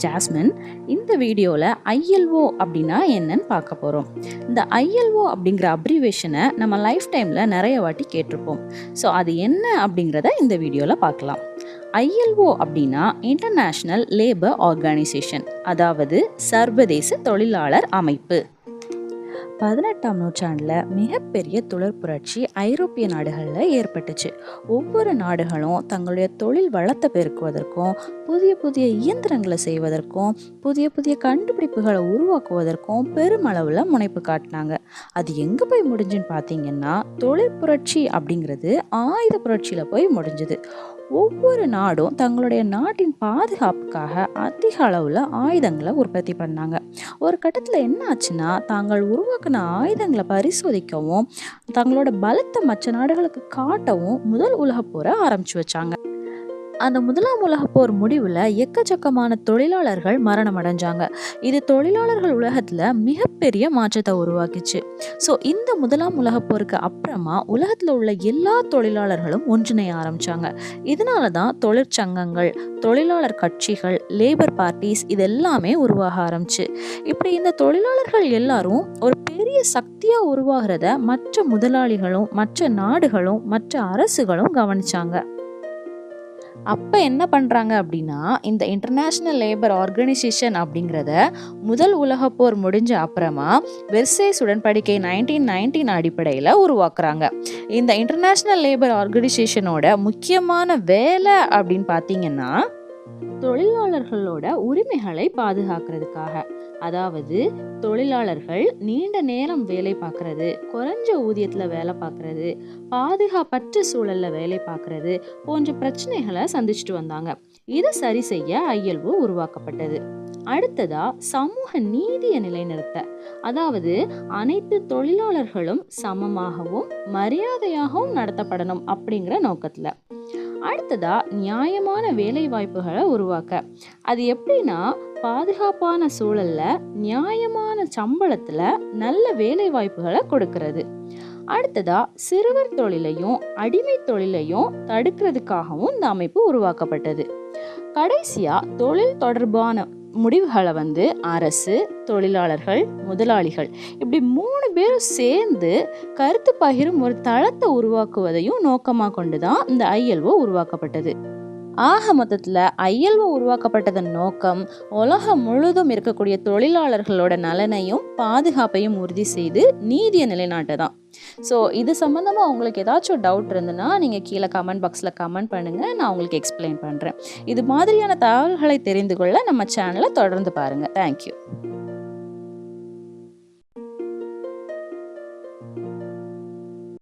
Jasmine. இந்த வீடியோவில் ILO அப்படின்னா என்னன்னு பார்க்க போகிறோம். இந்த ILO அப்படிங்கிற அப்ரிவேஷனை நம்ம லைஃப் டைமில் நிறைய வாட்டி கேட்டிருப்போம். ஸோ அது என்ன அப்படிங்கிறத இந்த வீடியோவில் பார்க்கலாம். ILO அப்படின்னா இன்டர்நேஷ்னல் லேபர் ஆர்கனைசேஷன், அதாவது சர்வதேச தொழிலாளர் அமைப்பு. 18ஆம் நூற்றாண்டில் மிகப்பெரிய தொழிற்புரட்சி ஐரோப்பிய நாடுகளில் ஏற்பட்டுச்சு. ஒவ்வொரு நாடுகளும் தங்களுடைய தொழில் வளத்தை பெருக்குவதற்கும், புதிய புதிய இயந்திரங்களை செய்வதற்கும், புதிய புதிய கண்டுபிடிப்புகளை உருவாக்குவதற்கும் பெருமளவில் முனைப்பு காட்டினாங்க. அது எங்கே போய் முடிஞ்சுன்னு பார்த்தீங்கன்னா, தொழிற்புரட்சி அப்படிங்கிறது ஆயுத புரட்சியில் போய் முடிஞ்சுது. ஒவ்வொரு நாடும் தங்களுடைய நாட்டின் பாதுகாப்புக்காக அதிக அளவில் ஆயுதங்களை உற்பத்தி பண்ணாங்க. ஒரு கட்டத்தில் என்ன ஆச்சுன்னா, தாங்கள் உருவாக்கின ஆயுதங்களை பரிசோதிக்கவும் தங்களோட பலத்தை மற்ற நாடுகளுக்கு காட்டவும் முதல் உலகப் போரை ஆரம்பிச்சு வச்சாங்க. அந்த முதலாம் உலகப் போர் முடிவில் எக்கச்சக்கமான தொழிலாளர்கள் மரணம் அடைஞ்சாங்க. இது தொழிலாளர்கள் உலகத்தில் மிகப்பெரிய மாற்றத்தை உருவாக்கிச்சு. ஸோ இந்த முதலாம் உலகப் போருக்கு அப்புறமா உலகத்தில் உள்ள எல்லா தொழிலாளர்களும் ஒன்றிணைய ஆரம்பித்தாங்க. இதனால தான் தொழிற்சங்கங்கள், தொழிலாளர் கட்சிகள், லேபர் பார்ட்டிஸ் இது எல்லாமே உருவாக ஆரம்பிச்சு. இப்படி இந்த தொழிலாளர்கள் எல்லாரும் ஒரு பெரிய சக்தியாக உருவாகிறத மற்ற முதலாளிகளும், மற்ற நாடுகளும், மற்ற அரசுகளும் கவனிச்சாங்க. அப்போ என்ன பண்ணுறாங்க அப்படின்னா, இந்த இன்டர்நேஷ்னல் லேபர் ஆர்கனைசேஷன் அப்படிங்கிறத முதல் உலகப் போர் முடிஞ்ச அப்புறமா வெர்சேஸ் உடன்படிக்கை 1919 அடிப்படையில் உருவாக்குறாங்க. இந்த இன்டர்நேஷ்னல் லேபர் ஆர்கனைசேஷனோட முக்கியமான வேலை அப்படின்னு பார்த்தீங்கன்னா, தொழிலாளர்களோட உரிமைகளை பாதுகாக்கிறதுக்காக. அதாவது தொழிலாளர்கள் நீண்ட நேரம் வேலை பார்க்கறது, குறைஞ்ச ஊதியத்தில் வேலை பார்க்கறது, பாதுகாப்பற்ற சூழலில் வேலை பார்க்கறது போன்ற பிரச்சனைகளை சந்திச்சுட்டு வந்தாங்க. இதை சரி செய்ய ILO உருவாக்கப்பட்டது. அடுத்ததா சமூக நீதியை நிலைநிறுத்த, அதாவது அனைத்து தொழிலாளர்களும் சமமாகவும் மரியாதையாகவும் நடத்தப்படணும் அப்படிங்கிற நோக்கத்தில். அடுத்ததா நியாயமான வேலை வாய்ப்புகளை உருவாக்க. அது எப்படின்னா, பாதுகாப்பான சூழல்ல நியாயமான சம்பளத்துல நல்ல வேலை வாய்ப்புகளை கொடுக்கிறது. அடுத்ததா சிறுவர் தொழிலையும் அடிமை தொழிலையும் தடுக்கிறதுக்காகவும் இந்த அமைப்பு உருவாக்கப்பட்டது. கடைசியா தொழில் தொடர்பான முடிவுகளை அரசு, தொழிலாளர்கள், முதலாளிகள் இப்படி 3 பேரும் சேர்ந்து கருத்து பகிரும் ஒரு தளத்தை உருவாக்குவதையும் நோக்கமாக கொண்டு தான் இந்த ILO உருவாக்கப்பட்டது. ஆக மொத்தத்தில் ILO உருவாக்கப்பட்டதன் நோக்கம் உலகம் முழுதும் இருக்கக்கூடிய தொழிலாளர்களோட நலனையும் பாதுகாப்பையும் உறுதி செய்து நீதியை நிலைநாட்ட தான். ஸோ இது சம்மந்தமாக உங்களுக்கு ஏதாச்சும் டவுட் இருந்ததுன்னா நீங்கள் கீழே கமெண்ட் பாக்ஸில் கமெண்ட் பண்ணுங்கள், நான் உங்களுக்கு எக்ஸ்பிளைன் பண்ணுறேன். இது மாதிரியான தகவல்களை தெரிந்து கொள்ள நம்ம சேனலை தொடர்ந்து பாருங்கள். தேங்க்யூ.